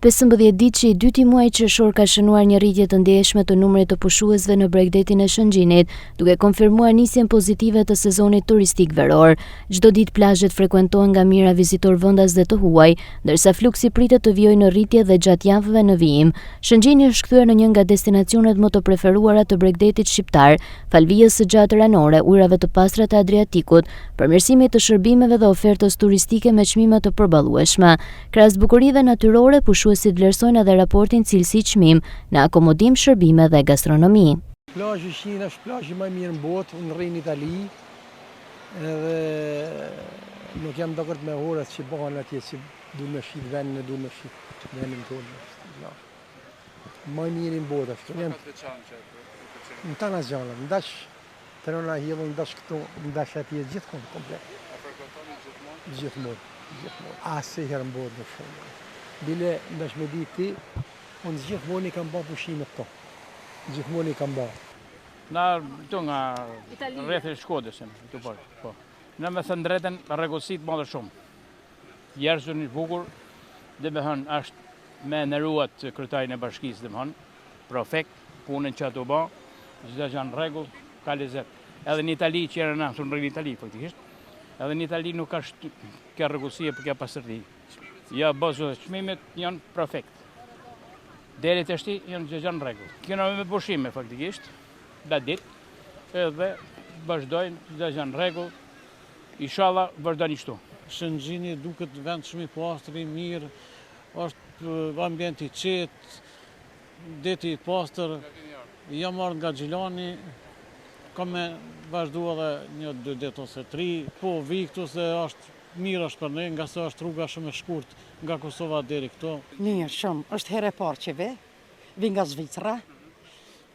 15 ditë që i dyti muaj qershor ka shënuar një rritje të ndjeshme të numrit të pushuesve në bregdetin e Shëngjinit, duke konfirmuar nisjen pozitive të sezonit turistik veror. Çdo ditë plazhet frekuentohen nga mijëra vizitor vendas dhe të huaj, ndërsa fluksi pritet të vijojë në rritje dhe gjatë javëve në vijim. Shëngjini është kthyer në një nga destinacionet më të preferuara të bregdetit shqiptar, fal vijës së gjatë ranore, ujrave të pastra të Adriatikut, përmirësimit të shërbimeve dhe ofertës turistike me çmime të përballueshme. Krahas bukurive natyrore, pushuesit vlerësojnë edhe raportin cilësi-çmim në akomodim, shërbime dhe gastronomi. Plazhi Shqiptar është plazhi më i mirë në botë, unë rri në Itali, edhe nuk jam dakord me orët që bëhen atje, që du me shit vendin e du me shit vendin tonë. Më i mirë në botë është. Në të në gjallë, në dash të nëna hjelë, në dash këtu, në dash atje gjithë komplet. Gjithmonë. Asë herë në botë në shumë. Bile, ndash me di ti, unë gjithmonë i kam ba pushime këto. Gjithmonë i kam ba. Na këtu nga rreth e Shkodrës, po. Në me thënë drejtën, rregullësit madhe shumë. Njerëzën i bukur, dhe me thënë, është me nëruat kryetarin e bashkisë, dhe me thënë, perfekt, punën që ato ba, gjitha që janë rregull, ka lezet. Edhe në Itali që janë na, unë rri në Itali, faktikisht, edhe në Itali nuk ka kja rregullësie për kja pasërti. Ja, bazë çmimet janë perfekt. Deri të shti janë gjë në rregull. Kena me pushime faktikisht, da ditë, edhe vazhdojnë gjë në rregull. Inshallah vazhdojnë kështu. Shëngjini duket vend shumë i pastër, i mirë, është ambient i qetë, deti i pastër. Jam marrë nga Xhilani, kam me vazhdu edhe 1-2 ditë ose 3, po vi këtu se është mirë është për ne, nga se është rruga shumë e shkurt nga Kosova deri këto. Mirë shumë, është herë e parë që vi nga Zvicra,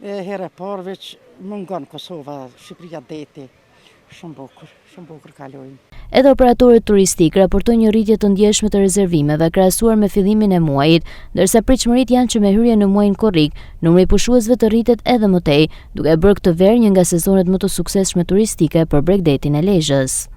herë e parë veç mungon Kosova, Shqipëria deti, shumë bukur kalojnë. Edhe operatorët turistik raportojnë një rritje të ndjeshme të rezervimeve krahasuar me fillimin e muajit, ndërsa pritshmëritë janë që me hyrje në muajin korrik, numri i pushuesve të rritet edhe më tej, duke bërë këtë verë një nga sezonet më të suksesshme turistike për bregdetin e Lezhës.